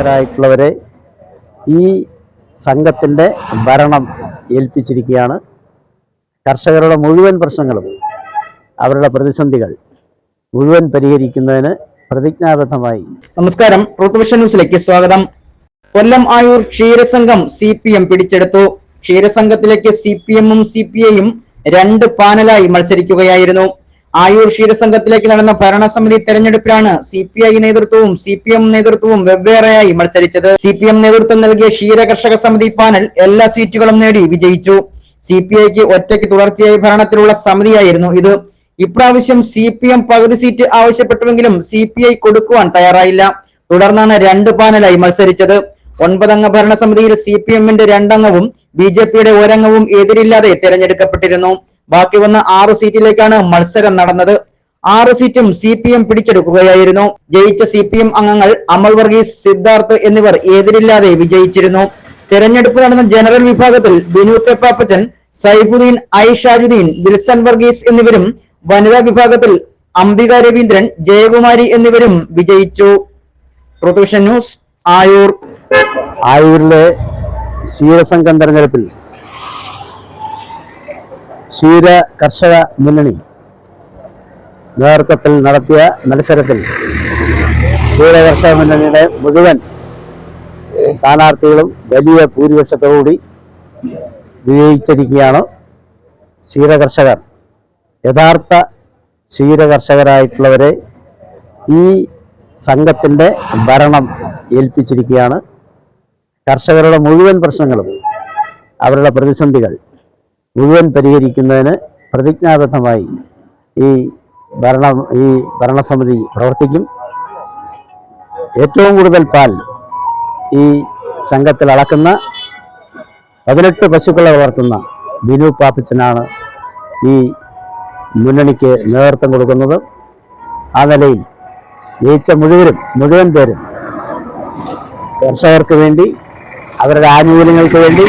ക്ഷീരകർഷകരായിട്ടുള്ളവരെ ഈ സംഘത്തിൻ്റെ ഭരണം ഏൽപ്പിച്ചിരിക്കുകയാണ്. കർഷകരുടെ മുഴുവൻ പ്രശ്നങ്ങളും അവരുടെ പ്രതിസന്ധികൾ മുഴുവൻ പരിഹരിക്കുന്നതിന് പ്രതിജ്ഞാബദ്ധമായി. നമസ്കാരം, ട്രൂത്ത് വിഷൻ ന്യൂസിലേക്ക് സ്വാഗതം. കൊല്ലം ആയൂർ ക്ഷീരസംഘം CPM പിടിച്ചെടുത്തു. ക്ഷീരസംഘത്തിലേക്ക് CPM-ഉം CPI-യും രണ്ട് പാനലായി മത്സരിക്കുകയായിരുന്നു. ആയൂർ ക്ഷീരസംഘത്തിലേക്ക് നടന്ന ഭരണസമിതി തെരഞ്ഞെടുപ്പിലാണ് CPI നേതൃത്വവും CPM നേതൃത്വവും വെവ്വേറെയായി മത്സരിച്ചത്. CPM നേതൃത്വം നൽകിയ ക്ഷീരകർഷക സമിതി പാനൽ എല്ലാ സീറ്റുകളും നേടി വിജയിച്ചു. CPI-ക്ക് ഒറ്റയ്ക്ക് തുടർച്ചയായി ഭരണത്തിലുള്ള സമിതിയായിരുന്നു ഇത്. ഇപ്രാവശ്യം CPM പകുതി സീറ്റ് ആവശ്യപ്പെട്ടുവെങ്കിലും CPI കൊടുക്കുവാൻ തയ്യാറായില്ല. തുടർന്നാണ് രണ്ട് പാനലായി മത്സരിച്ചത്. 9 അംഗ ഭരണസമിതിയിൽ CPM-ന്റെ 2 അംഗവും BJP-യുടെ 1 അംഗവും എതിരില്ലാതെ തെരഞ്ഞെടുക്കപ്പെട്ടിരുന്നു. ബാക്കി വന്ന 6 സീറ്റിലേക്കാണ് മത്സരം നടന്നത്. 6 സീറ്റും CPM പിടിച്ചെടുക്കുകയായിരുന്നു. ജയിച്ച CPM അംഗങ്ങൾ അമൽ വർഗീസ്, സിദ്ധാർത്ഥ് എന്നിവർ എതിരില്ലാതെ വിജയിച്ചിരുന്നു. തെരഞ്ഞെടുപ്പ് നടന്ന ജനറൽ വിഭാഗത്തിൽ ബിനു കെ പാപ്പച്ചൻ, സൈഫുദ്ദീൻ, ഷാജുദ്ദീൻ, വിൽസൺ വർഗീസ് എന്നിവരും, വനിതാ വിഭാഗത്തിൽ അംബിക രവീന്ദ്രൻ, ജയകുമാരി എന്നിവരും വിജയിച്ചു. Truth Vision News, Ayoor. ആയൂരിലെ ക്ഷീരസംഘം തെരഞ്ഞെടുപ്പിൽ ക്ഷീര കർഷക മുന്നണി നേതൃത്വത്തിൽ നടത്തിയ മത്സരത്തിൽ ക്ഷീര കർഷക മുന്നണിയുടെ മുഴുവൻ സ്ഥാനാർത്ഥികളും വലിയ ഭൂരിപക്ഷത്തോടുകൂടി വിജയിച്ചിരിക്കുകയാണ്. ക്ഷീരകർഷകർ, യഥാർത്ഥ ക്ഷീരകർഷകരായിട്ടുള്ളവരെ ഈ സംഘത്തിൻ്റെ ഭരണം ഏൽപ്പിച്ചിരിക്കുകയാണ്. കർഷകരുടെ മുഴുവൻ പ്രശ്നങ്ങളും അവരുടെ പ്രതിസന്ധികൾ മുഴുവൻ പരിഹരിക്കുന്നതിന് പ്രതിജ്ഞാബദ്ധമായി ഈ ഭരണസമിതി പ്രവർത്തിക്കും. ഏറ്റവും കൂടുതൽ പാൽ ഈ സംഘത്തിൽ അളക്കുന്ന 18 പശുക്കളെ വളർത്തുന്ന ബിനു പാപ്പച്ചനാണ് ഈ മുന്നണിക്ക് നേതൃത്വം കൊടുക്കുന്നത്. ആ നിലയിൽ ജയിച്ച മുഴുവൻ പേരും കർഷകർക്ക് വേണ്ടി, അവരുടെ ആനുകൂല്യങ്ങൾക്ക് വേണ്ടി,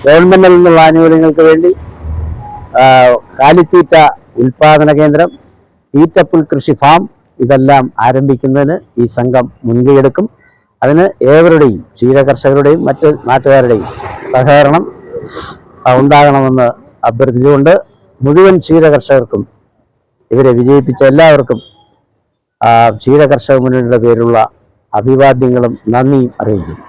ഗവൺമെന്റിൽ നിന്നുള്ള ആനുകൂല്യങ്ങൾക്ക് വേണ്ടി കാലിത്തീറ്റ ഉൽപാദന കേന്ദ്രം, തീറ്റപ്പുൽ കൃഷി ഫാം ഇതെല്ലാം ആരംഭിക്കുന്നതിന് ഈ സംഘം മുൻകൈയെടുക്കും. അതിന് ഏവരുടെയും, ക്ഷീരകർഷകരുടെയും മറ്റ് നാട്ടുകാരുടെയും സഹകരണം ഉണ്ടാകണമെന്ന് അഭ്യർത്ഥിച്ചുകൊണ്ട് മുഴുവൻ ക്ഷീരകർഷകർക്കും, ഇവരെ വിജയിപ്പിച്ച എല്ലാവർക്കും ക്ഷീരകർഷക മുന്നണിയുടെ പേരിലുള്ള അഭിവാദ്യങ്ങളും നന്ദിയും അറിയിക്കുന്നു.